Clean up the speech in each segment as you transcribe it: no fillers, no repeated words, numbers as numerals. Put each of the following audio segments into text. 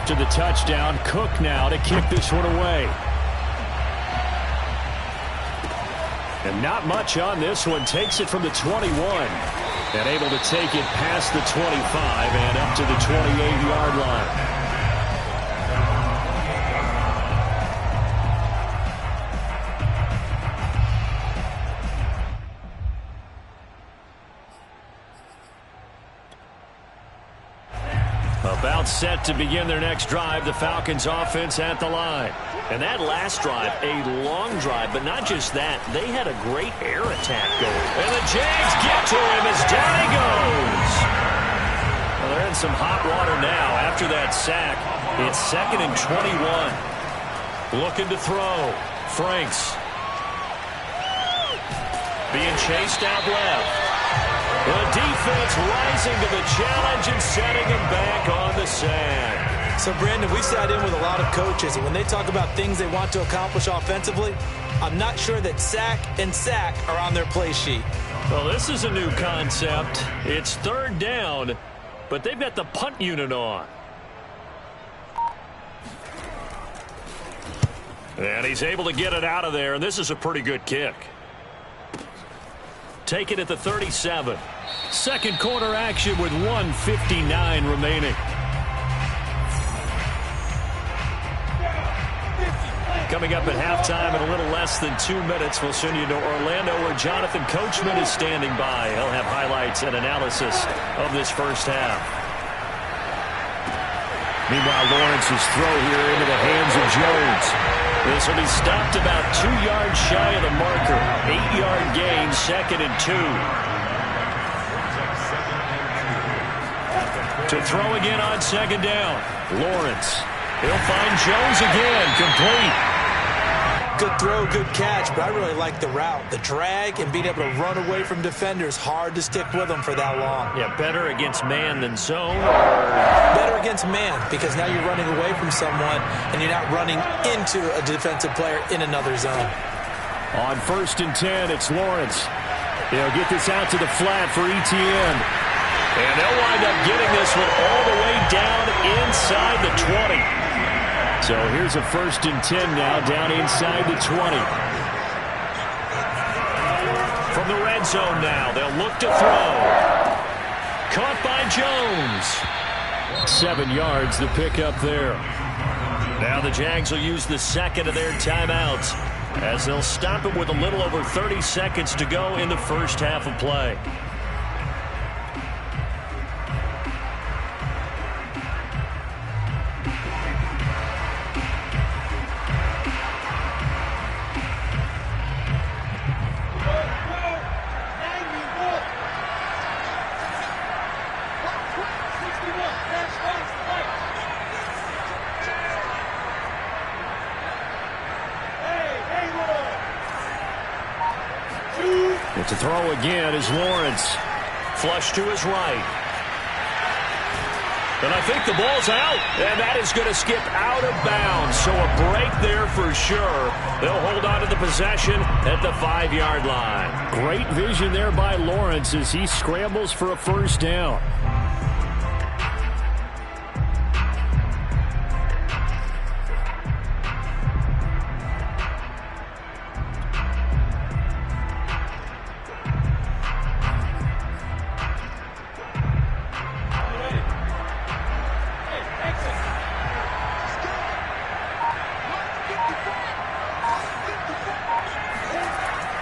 after the touchdown. Cook now to kick this one away. And not much on this one. Takes it from the 21. And able to take it past the 25 and up to the 28-yard line. About set to begin their next drive. The Falcons offense at the line. And that last drive, a long drive, but not just that. They had a great air attack going. And the Jags get to him as down he goes. Well, they're in some hot water now after that sack. It's 2nd and 21. Looking to throw. Franks. Being chased out left. The defense rising to the challenge and setting him back on the sand. So, Brandon, we sat in with a lot of coaches, and when they talk about things they want to accomplish offensively, I'm not sure that sack and sack are on their play sheet. Well, this is a new concept. It's 3rd down, but they've got the punt unit on. And he's able to get it out of there, and this is a pretty good kick. Take it at the 37. Second quarter action with 1:59 remaining. Coming up at halftime in a little less than 2 minutes, we'll send you to Orlando where Jonathan Coachman is standing by. He'll have highlights and analysis of this first half. Meanwhile, Lawrence's throw here into the hands of Jones. This will be stopped about 2 yards shy of the marker. 8-yard gain, 2nd and 2. To throw again on 2nd down. Lawrence. He'll find Jones again. Complete. Good throw, good catch, but I really like the route. The drag and being able to run away from defenders, hard to stick with them for that long. Yeah, better against man than zone? Better against man, because now you're running away from someone and you're not running into a defensive player in another zone. On 1st and 10, it's Lawrence. They'll get this out to the flat for Etienne. And they'll wind up getting this one all the way down inside the 20. So here's a 1st and 10 now, down inside the 20. From the red zone now, they'll look to throw. Caught by Jones. 7 yards, the pickup there. Now the Jags will use the second of their timeouts as they'll stop it with a little over 30 seconds to go in the first half of play. To throw again is Lawrence. Flush to his right. And I think the ball's out. And that is going to skip out of bounds. So a break there for sure. They'll hold on to the possession at the 5-yard line. Great vision there by Lawrence as he scrambles for a first down.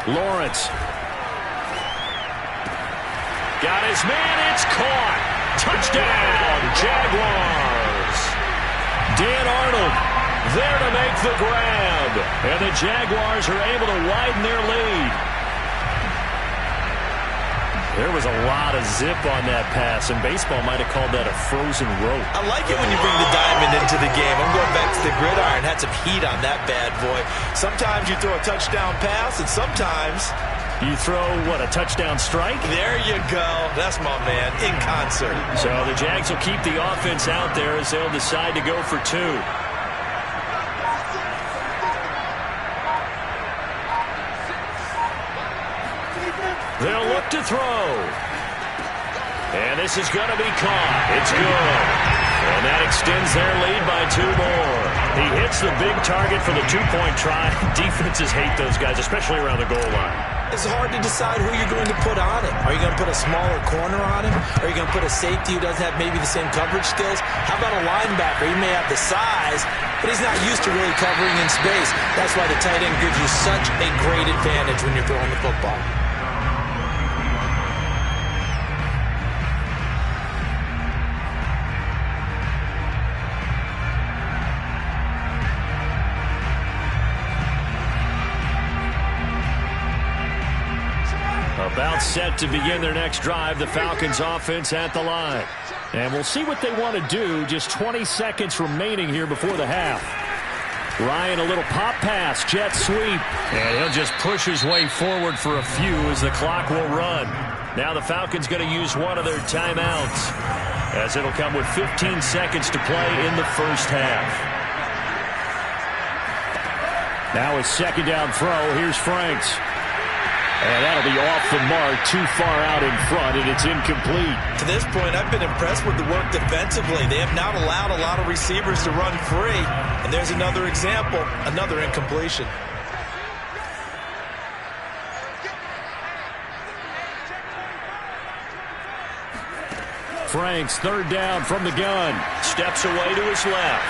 Lawrence. Got his man. It's caught. Touchdown, Jaguars. Dan Arnold there to make the grab. And the Jaguars are able to widen their lead. There was a lot of zip on that pass, and baseball might have called that a frozen rope. I like it when you bring the diamond into the game. I'm going back to the gridiron. Had some heat on that bad boy. Sometimes you throw a touchdown pass, and sometimes you throw, what, a touchdown strike? There you go. That's my man, in concert. So the Jags will keep the offense out there as they'll decide to go for 2. They'll look to throw. And this is going to be caught. It's good. And that extends their lead by 2 more. He hits the big target for the 2-point try. Defenses hate those guys, especially around the goal line. It's hard to decide who you're going to put on it. Are you going to put a smaller corner on him? Are you going to put a safety who doesn't have maybe the same coverage skills? How about a linebacker? He may have the size, but he's not used to really covering in space. That's why the tight end gives you such a great advantage when you're throwing the football. About set to begin their next drive, the Falcons offense at the line. And we'll see what they want to do. Just 20 seconds remaining here before the half. Ryan, a little pop pass, jet sweep. And he'll just push his way forward for a few as the clock will run. Now the Falcons going to use one of their timeouts, as it'll come with 15 seconds to play in the first half. Now a second down throw. Here's Franks. And that'll be off the mark, too far out in front, and it's incomplete. To this point, I've been impressed with the work defensively. They have not allowed a lot of receivers to run free. And there's another example, another incompletion. Franks, third down from the gun. Steps away to his left.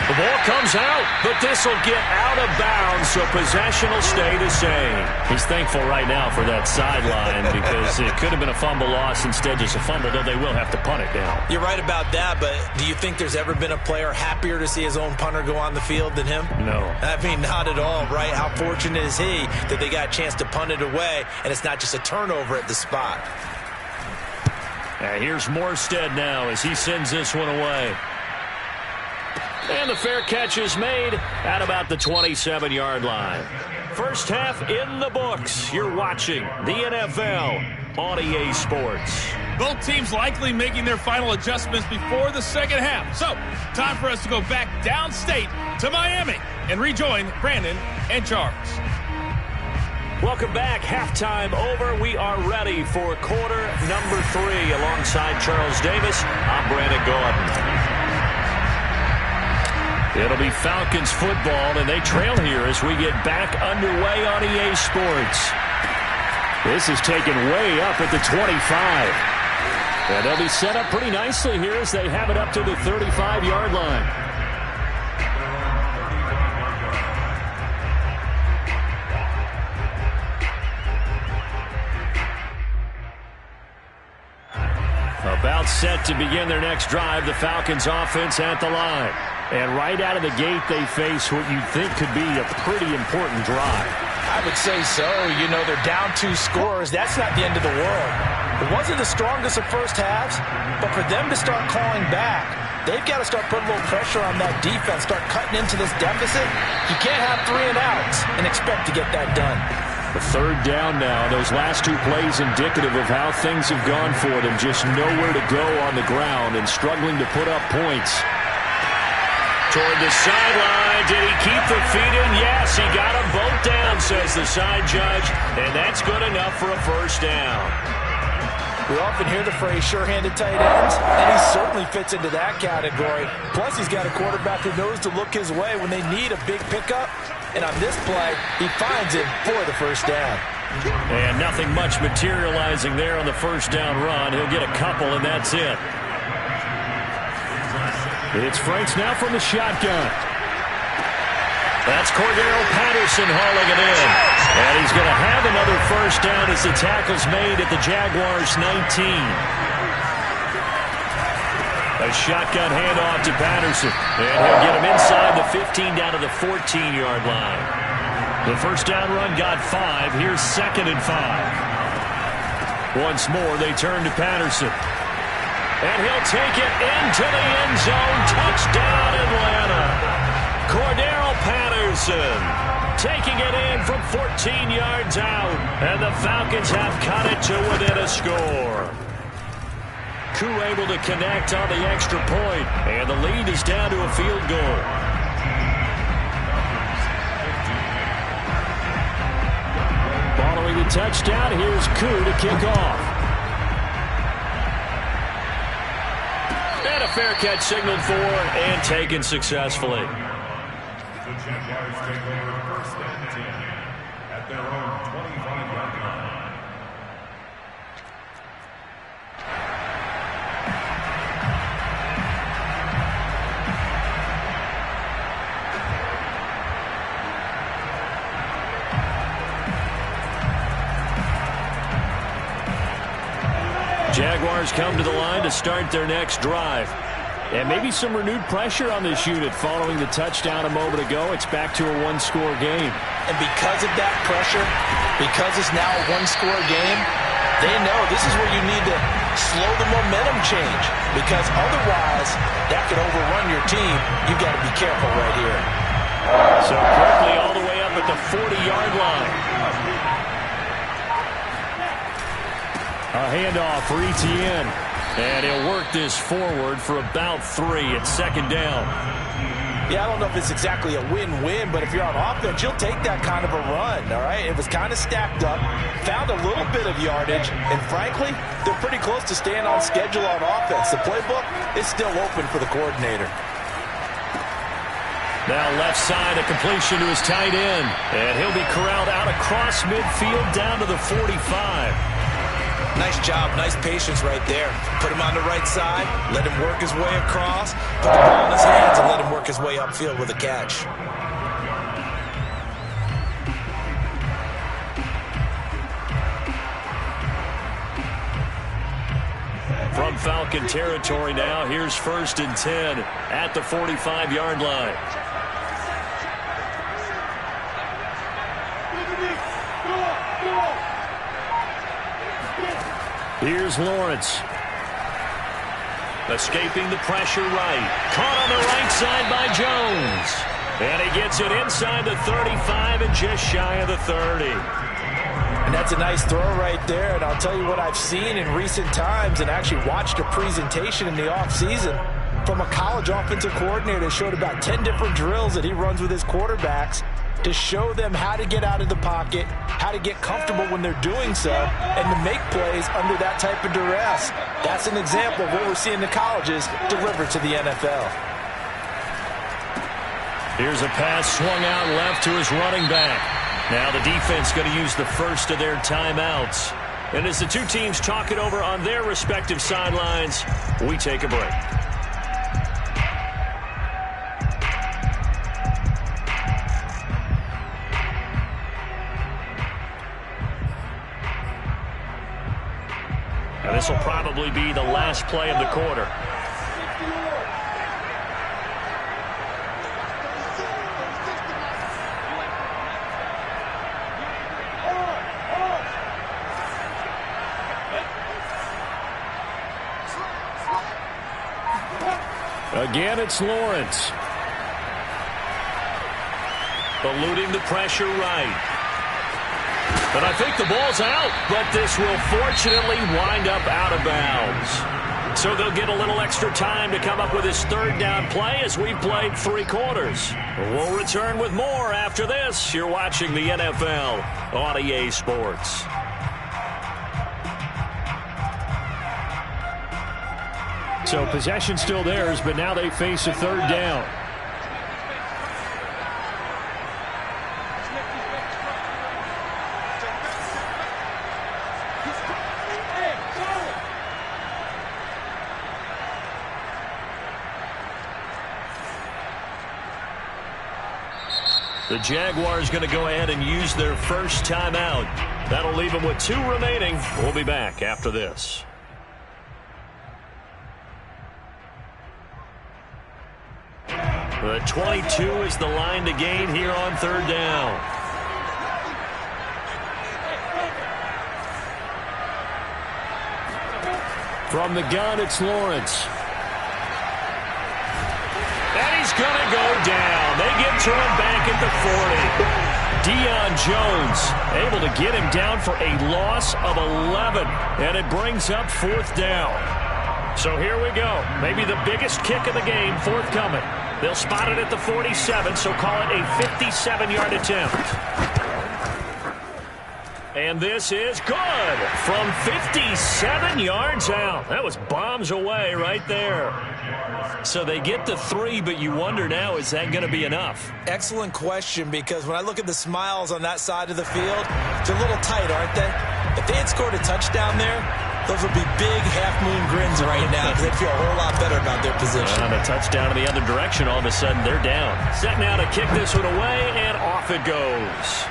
The ball comes out, but this will get out of bounds, so possession will stay the same. He's thankful right now for that sideline because it could have been a fumble loss, instead just a fumble, though they will have to punt it now. You're right about that, but do you think there's ever been a player happier to see his own punter go on the field than him? No. I mean, not at all, right? How fortunate is he that they got a chance to punt it away, and it's not just a turnover at the spot. And here's Morstead now as he sends this one away. And the fair catch is made at about the 27-yard line. First half in the books. You're watching the NFL on EA Sports. Both teams likely making their final adjustments before the second half. So, time for us to go back downstate to Miami and rejoin Brandon and Charles. Welcome back. Halftime over. We are ready for quarter number 3. Alongside Charles Davis, I'm Brandon Gordon. It'll be Falcons football, and they trail here as we get back underway on EA Sports. This is taken way up at the 25. And they'll be set up pretty nicely here as they have it up to the 35-yard line. About set to begin their next drive, the Falcons offense at the line. And right out of the gate, they face what you'd think could be a pretty important drive. I would say so. You know, they're down 2 scores. That's not the end of the world. It wasn't the strongest of first halves, but for them to start clawing back, they've got to start putting a little pressure on that defense, start cutting into this deficit. You can't have 3 and outs and expect to get that done. The third down now. Those last 2 plays indicative of how things have gone for them. Just nowhere to go on the ground and struggling to put up points. Toward the sideline. Did he keep the feet in? Yes, he got them both down, says the side judge. And that's good enough for a first down. We often hear the phrase sure-handed tight ends, and he certainly fits into that category. Plus, he's got a quarterback who knows to look his way when they need a big pickup. And on this play, he finds it for the first down. And nothing much materializing there on the first down run. He'll get a couple, and that's it. It's Franks now from the shotgun. That's Cordero Patterson hauling it in. And he's going to have another first down as the tackle's made at the Jaguars' 19. A shotgun handoff to Patterson. And he'll get him inside the 15 down to the 14-yard line. The first down run got 5. Here's 2nd and 5. Once more, they turn to Patterson. And he'll take it into the end zone. Touchdown, Atlanta. Cordero Patterson taking it in from 14 yards out. And the Falcons have cut it to within a score. Koo able to connect on the extra point. And the lead is down to a field goal. Following the touchdown, here's Koo to kick off. And a fair catch signaled for and taken successfully. The Jaguars take over 1st and 10 at their own 25-yard line. Jaguars come to the line to start their next drive. And maybe some renewed pressure on this unit following the touchdown a moment ago. It's back to a one-score game. And because of that pressure, because it's now a one-score game, they know this is where you need to slow the momentum change. Because otherwise, that could overrun your team. You've got to be careful right here. So quickly all the way up at the 40-yard line. A handoff for Etienne. And he'll work this forward for about 3 at 2nd down. Yeah, I don't know if it's exactly a win-win, but if you're on offense, you'll take that kind of a run, all right? It was kind of stacked up, found a little bit of yardage, and frankly, they're pretty close to staying on schedule on offense. The playbook is still open for the coordinator. Now left side, a completion to his tight end. And he'll be corralled out across midfield down to the 45. Nice job, nice patience right there. Put him on the right side, let him work his way across, put the ball in his hands, and let him work his way upfield with a catch. From Falcon territory now, here's 1st and 10 at the 45-yard line. Here's Lawrence. Escaping the pressure right. Caught on the right side by Jones. And he gets it inside the 35 and just shy of the 30. And that's a nice throw right there. And I'll tell you what I've seen in recent times and actually watched a presentation in the offseason from a college offensive coordinator that showed about 10 different drills that he runs with his quarterbacks to show them how to get out of the pocket, how to get comfortable when they're doing so, and to make plays under that type of duress. That's an example of what we're seeing the colleges deliver to the NFL. Here's a pass swung out left to his running back. Now the defense going to use the first of their timeouts. And as the two teams talk it over on their respective sidelines, we take a break. And this will probably be the last play of the quarter. Again, it's Lawrence. Eluding the pressure right. But I think the ball's out, but this will fortunately wind up out of bounds. So they'll get a little extra time to come up with his 3rd down play as we've played 3 quarters. We'll return with more after this. You're watching the NFL on EA Sports. So possession still theirs, but now they face a 3rd down. The Jaguars going to go ahead and use their first timeout. That'll leave them with 2 remaining. We'll be back after this. The 22 is the line to gain here on 3rd down. From the gun, it's Lawrence. And he's going to go down. They get to him back at the 40. Deion Jones able to get him down for a loss of 11. And it brings up 4th down. So here we go. Maybe the biggest kick of the game forthcoming. They'll spot it at the 47, so call it a 57-yard attempt. And this is good from 57 yards out. That was bombs away right there. So they get the 3, but you wonder now, is that going to be enough? Excellent question, because when I look at the smiles on that side of the field, they're a little tight, aren't they? If they had scored a touchdown there, those would be big half-moon grins right now, because they'd feel a whole lot better about their position. On a touchdown in the other direction, all of a sudden they're down. Set now to kick this one away, and off it goes.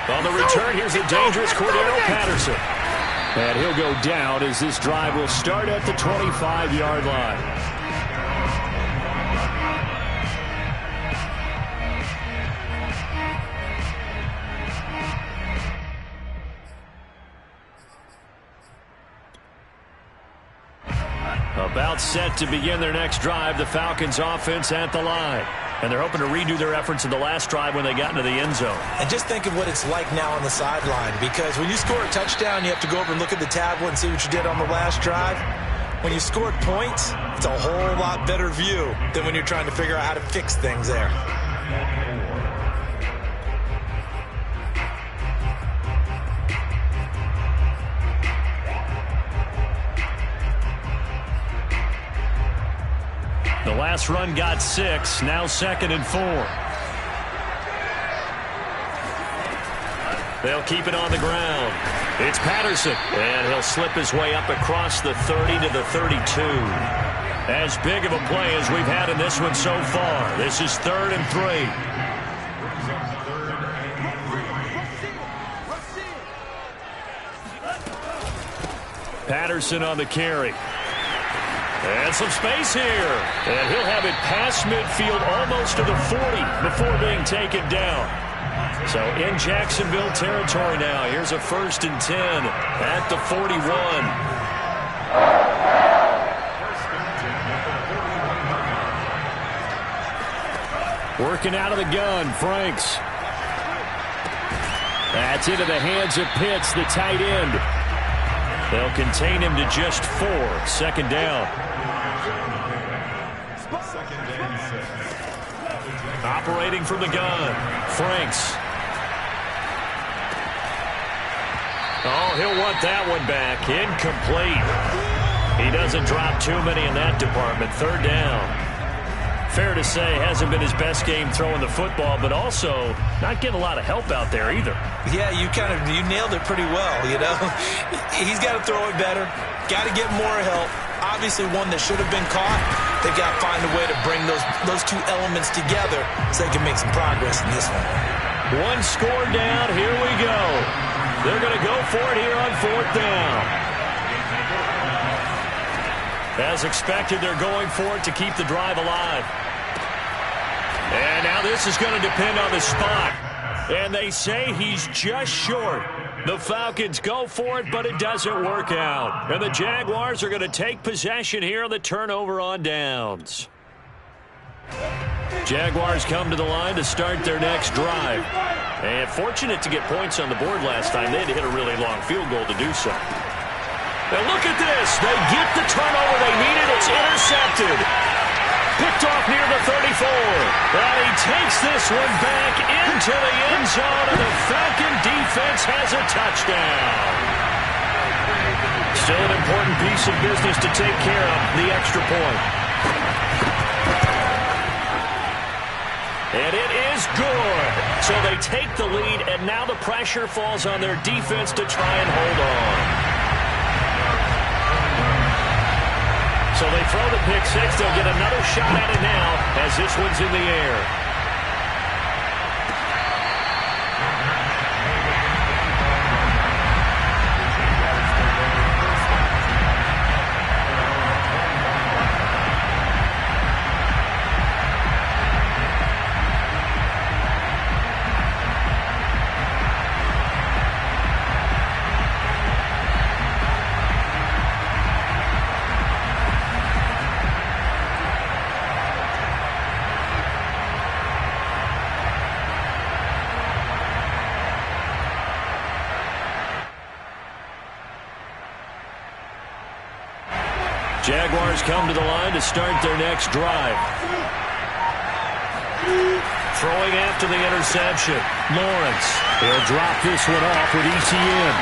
On the return, here's a dangerous Cordero Patterson. And he'll go down as this drive will start at the 25-yard line. About set to begin their next drive, the Falcons offense at the line. And they're hoping to redo their efforts in the last drive when they got into the end zone. And just think of what it's like now on the sideline, because when you score a touchdown, you have to go over and look at the tablet and see what you did on the last drive. When you scored points, it's a whole lot better view than when you're trying to figure out how to fix things there. The last run got 6, now 2nd and 4. They'll keep it on the ground. It's Patterson, and he'll slip his way up across the 30 to the 32. As big of a play as we've had in this one so far. This is 3rd and 3. Patterson on the carry. And some space here. And he'll have it past midfield almost to the 40 before being taken down. So in Jacksonville territory now. Here's a 1st and 10 at the 41. Working out of the gun, Franks. That's into the hands of Pitts, the tight end. They'll contain him to just 4. 2nd down. Operating from the gun, Franks. Oh, he'll want that one back. Incomplete. He doesn't drop too many in that department. 3rd down. Fair to say, hasn't been his best game throwing the football, but also not getting a lot of help out there either. Yeah, you nailed it pretty well, you know. He's got to throw it better. Got to get more help. Obviously one that should have been caught. They've got to find a way to bring those two elements together so they can make some progress in this one. One score down. Here we go. They're going to go for it here on 4th down. As expected, they're going for it to keep the drive alive. And now this is going to depend on the spot. And they say he's just short. The Falcons go for it, but it doesn't work out. And the Jaguars are going to take possession here on the turnover on downs. Jaguars come to the line to start their next drive. And fortunate to get points on the board last time. They had to hit a really long field goal to do so. And look at this. They get the turnover they needed. It's intercepted. Picked off near the 34. And he takes this one back into the end zone, and the Falcon defense has a touchdown. Still an important piece of business to take care of, the extra point. And it is good. So they take the lead, and now the pressure falls on their defense to try and hold on. So they throw the pick 6. They'll get another shot at it now as this one's in the air. Jaguars come to the line to start their next drive. Throwing after the interception. Lawrence. He'll drop this one off with ETN.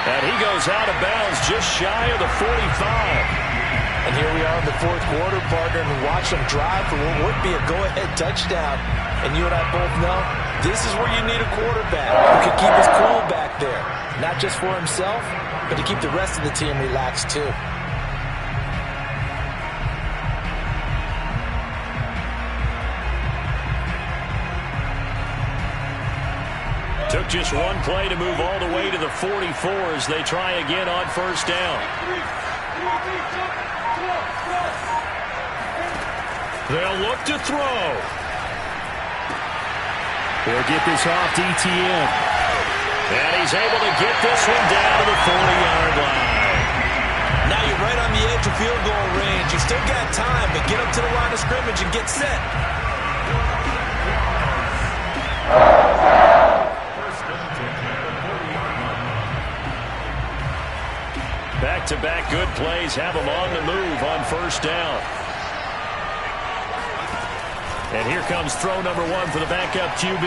And he goes out of bounds just shy of the 45. And here we are in the fourth quarter, partner, and watch them drive for what would be a go-ahead touchdown. And you and I both know this is where you need a quarterback who can keep his cool back there. Not just for himself, but to keep the rest of the team relaxed too. Took just one play to move all the way to the 44 as they try again on first down. They'll look to throw. He'll get this off to ETN. And he's able to get this one down to the 40-yard line. Now you're right on the edge of field goal range. You still got time, but get up to the line of scrimmage and get set. Back-to-back good plays have him on the move on first down. And here comes throw number one for the backup QB.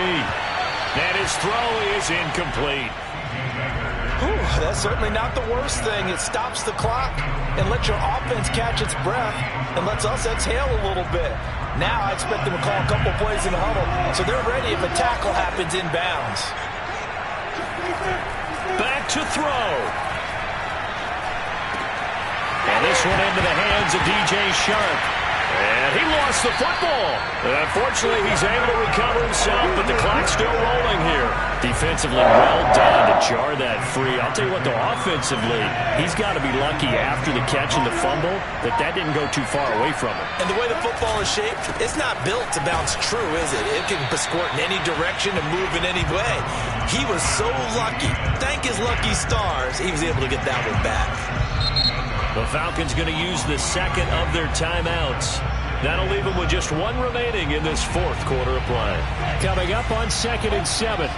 And his throw is incomplete. Whew, that's certainly not the worst thing. It stops the clock and lets your offense catch its breath and lets us exhale a little bit. Now I expect them to call a couple plays in the huddle so they're ready if a tackle happens inbounds. Back to throw. And this one into the hands of DJ Sharp. And he lost the football. And unfortunately, he's able to recover himself, but the clock's still rolling here. Defensively, well done to jar that free. I'll tell you what, though, offensively, he's got to be lucky after the catch and the fumble that didn't go too far away from him. And the way the football is shaped, it's not built to bounce true, is it? It can squirt in any direction and move in any way. He was so lucky. Thank his lucky stars, he was able to get that one back. The Falcons going to use the second of their timeouts. That'll leave them with just one remaining in this fourth quarter of play. Coming up on 2nd and 7.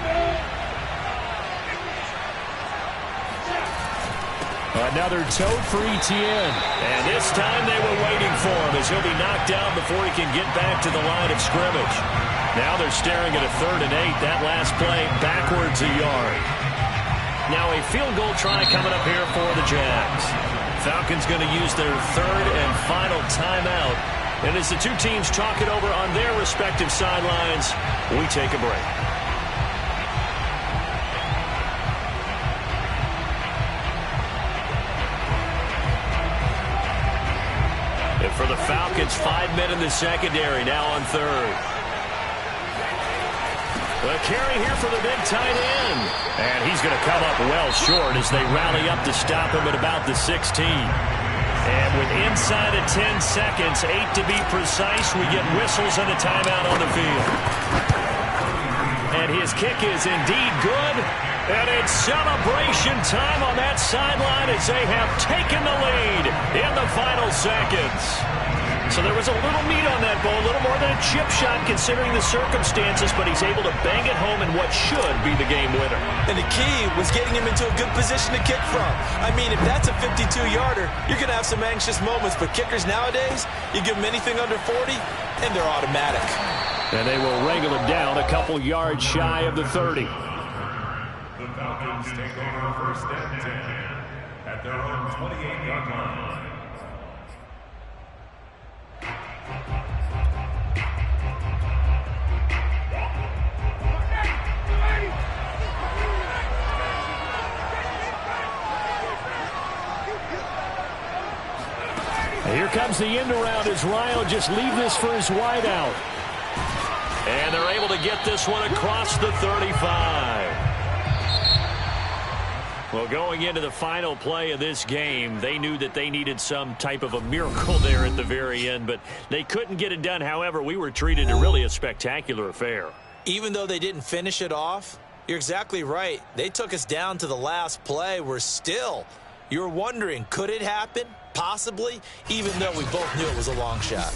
Another tote for ETN. And this time they were waiting for him as he'll be knocked down before he can get back to the line of scrimmage. Now they're staring at a 3rd and 8. That last play backwards a yard. Now a field goal try coming up here for the Jags. Falcons going to use their 3rd and final timeout. And as the two teams talk it over on their respective sidelines, we take a break. And for the Falcons, 5 men in the secondary now on 3rd. The carry here for the big tight end. And he's going to come up well short as they rally up to stop him at about the 16. And with inside of 10 seconds, 8 to be precise, we get whistles and a timeout on the field. And his kick is indeed good. And it's celebration time on that sideline as they have taken the lead in the final seconds. So there was a little meat on that ball, a little more than a chip shot considering the circumstances, but he's able to bang it home in what should be the game winner. And the key was getting him into a good position to kick from. I mean, if that's a 52-yarder, you're going to have some anxious moments, but kickers nowadays, you give them anything under 40, and they're automatic. And they will wrangle it down a couple yards shy of the 30. The Falcons take over 1st and 10 at their own 28-yard line. Here comes the end around as Ryan just leave this for his wideout. And they're able to get this one across the 35. Well, going into the final play of this game, they knew that they needed some type of a miracle there at the very end, but they couldn't get it done. However, we were treated to really a spectacular affair. Even though they didn't finish it off, you're exactly right. They took us down to the last play. You're wondering, could it happen? Possibly, even though we both knew it was a long shot.